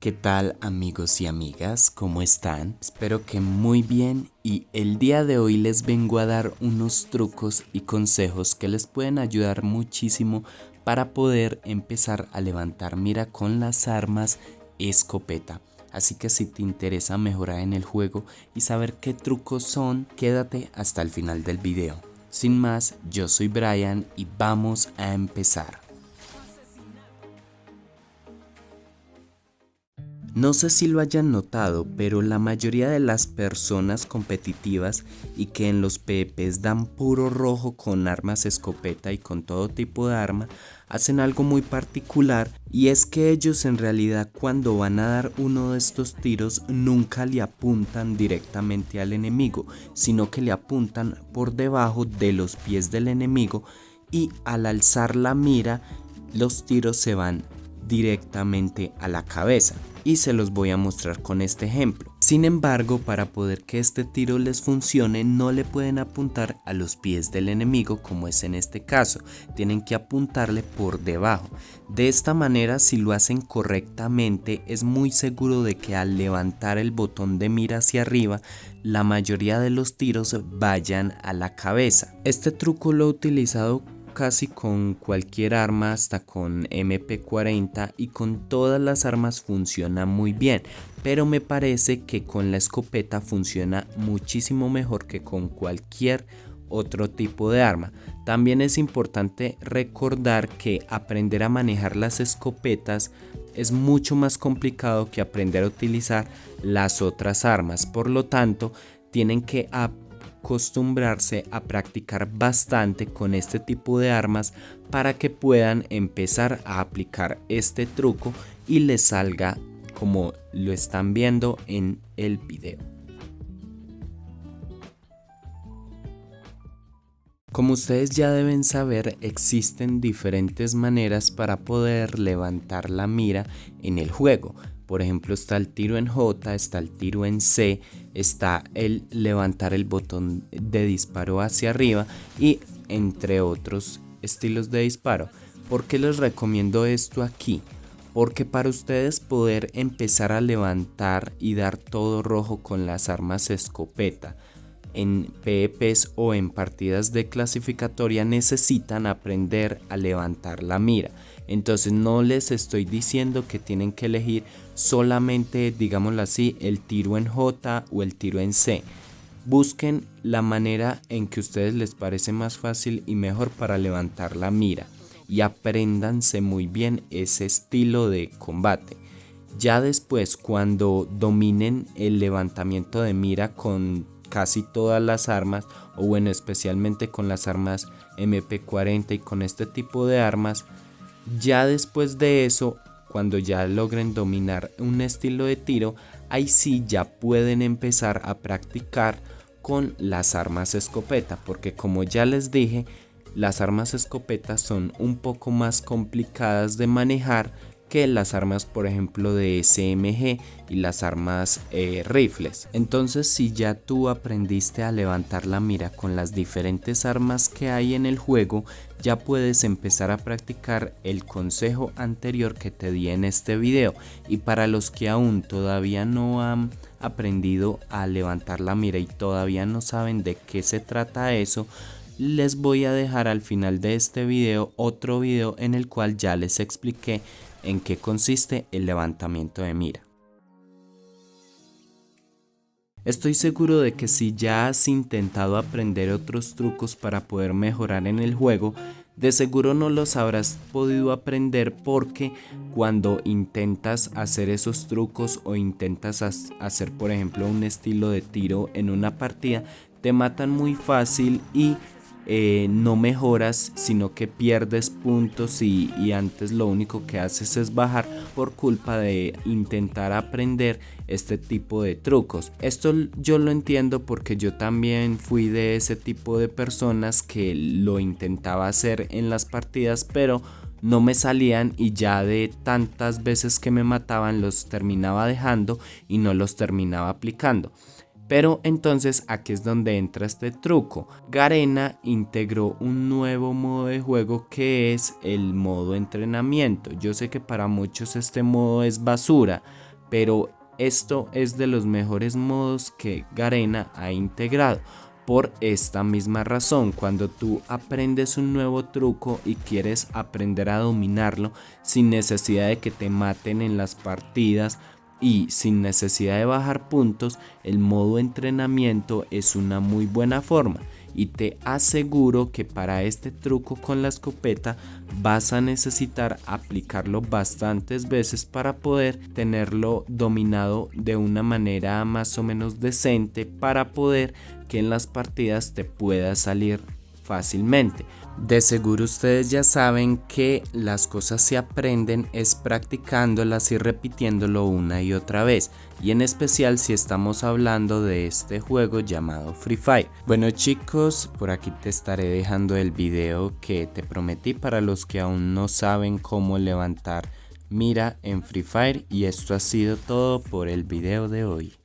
¿Qué tal amigos y amigas? ¿Cómo están? Espero que muy bien y el día de hoy les vengo a dar unos trucos y consejos que les pueden ayudar muchísimo para poder empezar a levantar mira con las armas escopeta. Así que si te interesa mejorar en el juego y saber qué trucos son, quédate hasta el final del video. Sin más, yo soy Brian y vamos a empezar. No sé si lo hayan notado, pero la mayoría de las personas competitivas y que en los PvPs dan puro rojo con armas escopeta y con todo tipo de arma, hacen algo muy particular y es que ellos en realidad cuando van a dar uno de estos tiros nunca le apuntan directamente al enemigo, sino que le apuntan por debajo de los pies del enemigo y al alzar la mira los tiros se van directamente a la cabeza y se los voy a mostrar con este ejemplo. Sin embargo, para poder que este tiro les funcione no le pueden apuntar a los pies del enemigo como es en este caso, tienen que apuntarle por debajo. De esta manera, si lo hacen correctamente, es muy seguro de que al levantar el botón de mira hacia arriba la mayoría de los tiros vayan a la cabeza. Este truco lo he utilizado casi con cualquier arma, hasta con MP40, y con todas las armas funciona muy bien, pero me parece que con la escopeta funciona muchísimo mejor que con cualquier otro tipo de arma. También es importante recordar que aprender a manejar las escopetas es mucho más complicado que aprender a utilizar las otras armas, por lo tanto tienen que acostumbrarse a practicar bastante con este tipo de armas para que puedan empezar a aplicar este truco y les salga como lo están viendo en el video. Como ustedes ya deben saber, existen diferentes maneras para poder levantar la mira en el juego. Por ejemplo, está el tiro en J, está el tiro en C, está el levantar el botón de disparo hacia arriba y entre otros estilos de disparo. ¿Por qué les recomiendo esto aquí? Porque para ustedes poder empezar a levantar y dar todo rojo con las armas escopeta en PvPs o en partidas de clasificatoria necesitan aprender a levantar la mira. Entonces no les estoy diciendo que tienen que elegir solamente, digámoslo así, el tiro en J o el tiro en C. Busquen la manera en que a ustedes les parece más fácil y mejor para levantar la mira y apréndanse muy bien ese estilo de combate. Ya después, cuando dominen el levantamiento de mira con casi todas las armas, o bueno, especialmente con las armas MP40 y con este tipo de armas, ya después de eso, cuando ya logren dominar un estilo de tiro, ahí sí ya pueden empezar a practicar con las armas escopeta, porque como ya les dije, las armas escopeta son un poco más complicadas de manejar que las armas, por ejemplo, de SMG y las armas rifles. Entonces, si ya tú aprendiste a levantar la mira con las diferentes armas que hay en el juego, ya puedes empezar a practicar el consejo anterior que te di en este video. Y para los que aún todavía no han aprendido a levantar la mira y todavía no saben de qué se trata eso, les voy a dejar al final de este video otro video en el cual ya les expliqué en qué consiste el levantamiento de mira. Estoy seguro de que si ya has intentado aprender otros trucos para poder mejorar en el juego, de seguro no los habrás podido aprender porque cuando intentas hacer esos trucos o intentas hacer, por ejemplo, un estilo de tiro en una partida, te matan muy fácil y no mejoras, sino que pierdes puntos y antes lo único que haces es bajar por culpa de intentar aprender este tipo de trucos. Esto yo lo entiendo porque yo también fui de ese tipo de personas que lo intentaba hacer en las partidas, pero no me salían y ya de tantas veces que me mataban los terminaba dejando y no los terminaba aplicando. Pero entonces aquí es donde entra este truco. Garena integró un nuevo modo de juego que es el modo entrenamiento. Yo sé que para muchos este modo es basura, pero esto es de los mejores modos que Garena ha integrado. Por esta misma razón, cuando tú aprendes un nuevo truco y quieres aprender a dominarlo sin necesidad de que te maten en las partidas y sin necesidad de bajar puntos, el modo entrenamiento es una muy buena forma. Y te aseguro que para este truco con la escopeta vas a necesitar aplicarlo bastantes veces para poder tenerlo dominado de una manera más o menos decente, para poder que en las partidas te pueda salir fácilmente. De seguro ustedes ya saben que las cosas se aprenden es practicándolas y repitiéndolo una y otra vez, y en especial si estamos hablando de este juego llamado Free Fire. Bueno chicos, por aquí te estaré dejando el video que te prometí para los que aún no saben cómo levantar mira en Free Fire, y esto ha sido todo por el video de hoy.